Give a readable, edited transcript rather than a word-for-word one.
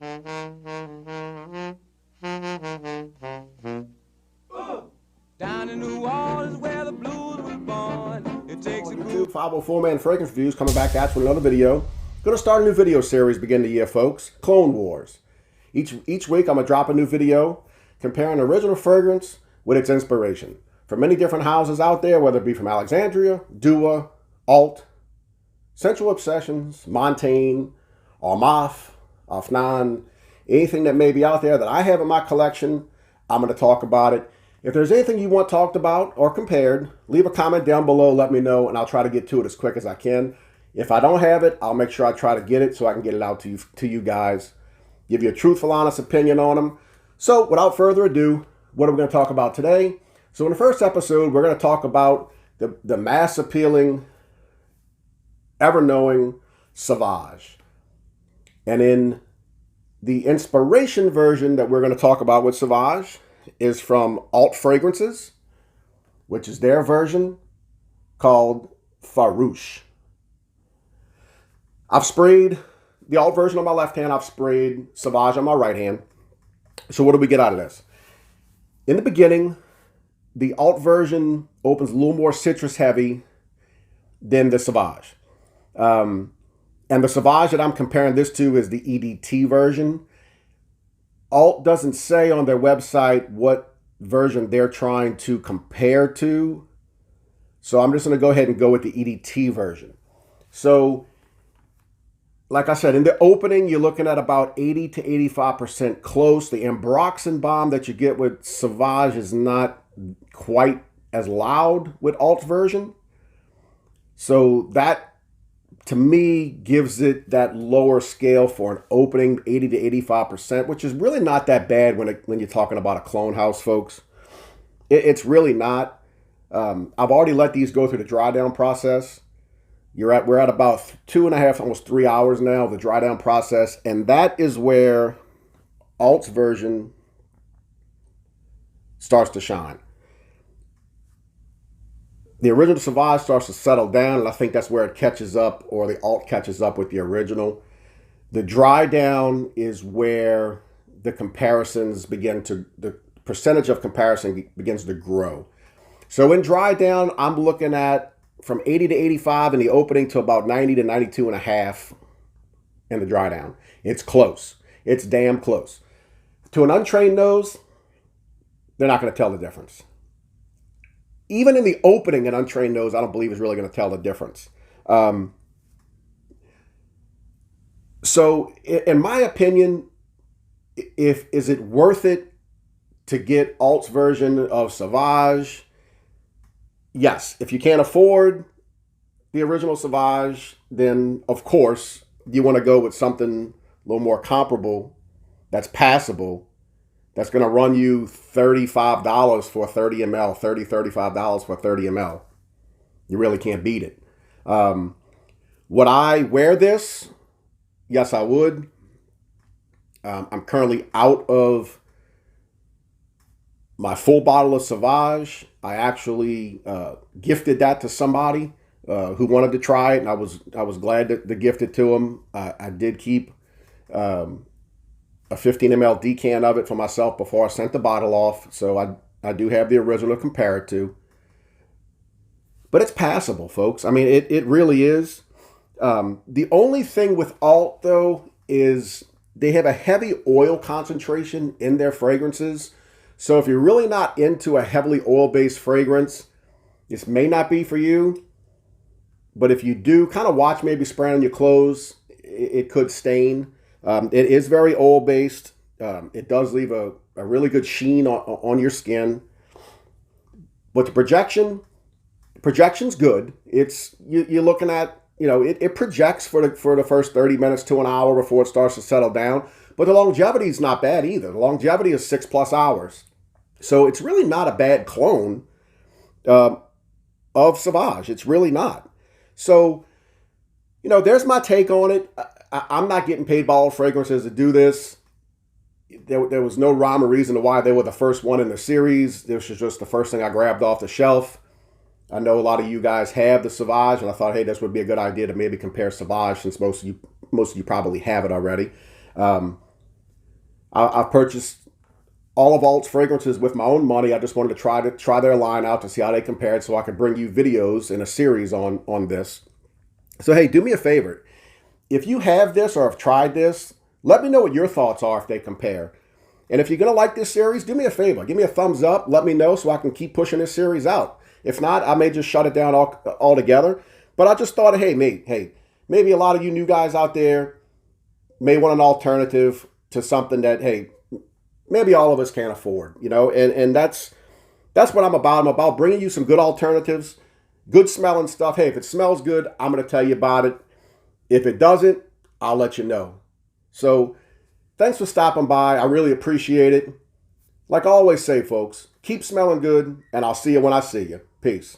Down in New Orleans where the blues was born. It takes a YouTube 504 Man Fragrance Reviews coming back at you with another video. Going to start a new video series beginning the year, folks. Clone Wars. Each week I'm going to drop a new video comparing original fragrance with its inspiration. From many different houses out there, whether it be from Alexandria, Dior, Alt, Sensual Obsessions, Montaigne, Armaf, Afnan, anything that may be out there that I have in my collection, I'm going to talk about it. If there's anything you want talked about or compared, leave a comment down below, let me know, and I'll try to get to it as quick as I can. If I don't have it, I'll make sure I try to get it so I can get it out to you guys. Give you a truthful, honest opinion on them. So, without further ado, what are we going to talk about today? So, in the first episode, we're going to talk about the mass-appealing, ever-knowing Sauvage. And in the inspiration version that we're going to talk about with Sauvage is from Alt Fragrances, which is their version called Farouche. I've sprayed the Alt version on my left hand. I've sprayed Sauvage on my right hand. So what do we get out of this? In the beginning, the Alt version opens a little more citrus heavy than the Sauvage. And the Sauvage that I'm comparing this to is the EDT version. Alt doesn't say on their website what version they're trying to compare to. So I'm just going to go ahead and go with the EDT version. So, like I said, in the opening, you're looking at about 80 to 85% close. The ambroxan bomb that you get with Sauvage is not quite as loud with Alt version. So that, to me, gives it that lower scale for an opening, 80 to 85%, which is really not that bad when you're talking about a clone house, folks. It's really not. I've already let these go through the dry down process. We're at about 2.5, almost 3 hours now of the dry down process, and that is where Alt's version starts to shine. The original Sauvage starts to settle down, and I think that's where it catches up, or the Alt catches up with the original. The dry down is where the comparisons the percentage of comparison begins to grow. So in dry down, I'm looking at from 80 to 85 in the opening to about 90 to 92.5 in the dry down. It's close. It's damn close. To an untrained nose, they're not going to tell the difference. Even in the opening, an untrained nose, I don't believe is really going to tell the difference. So, in my opinion, is it worth it to get Alt's version of Sauvage? Yes. If you can't afford the original Sauvage, then of course you want to go with something a little more comparable, that's passable, that's going to run you $35 for 30 ml, $35 for 30 ml. You really can't beat it. Would I wear this? Yes, I would. I'm currently out of my full bottle of Sauvage. I actually gifted that to somebody who wanted to try it, and I was glad to gift it to them. I did keep a 15 ml decan of it for myself before I sent the bottle off. So I do have the original to compare it to. But it's passable, folks. I mean, it really is. The only thing with Alt, though, is they have a heavy oil concentration in their fragrances. So if you're really not into a heavily oil-based fragrance, this may not be for you. But if you do, kind of watch maybe spraying on your clothes. It could stain. It is very oil-based. It does leave a really good sheen on your skin. But the projection's good. You're looking at, it projects for the first 30 minutes to an hour before it starts to settle down. But the longevity is not bad either. The longevity is 6+ hours. So it's really not a bad clone of Sauvage. It's really not. So, there's my take on it. I'm not getting paid by All Fragrances to do this. There was no rhyme or reason to why they were the first one in the series. This was just the first thing I grabbed off the shelf. I know a lot of you guys have the Sauvage, and I thought, hey, this would be a good idea to maybe compare Sauvage, since most of you probably have it already. I've purchased all of Alt's fragrances with my own money. I just wanted to try their line out to see how they compared, so I could bring you videos in a series on this. So hey, do me a favor. If you have this or have tried this, let me know what your thoughts are if they compare. And if you're going to like this series, do me a favor. Give me a thumbs up. Let me know so I can keep pushing this series out. If not, I may just shut it down altogether. But I just thought, hey, maybe a lot of you new guys out there may want an alternative to something that, hey, maybe all of us can't afford, and that's what I'm about. I'm about bringing you some good alternatives, good smelling stuff. Hey, if it smells good, I'm going to tell you about it. If it doesn't, I'll let you know. So thanks for stopping by. I really appreciate it. Like I always say, folks, keep smelling good, and I'll see you when I see you. Peace.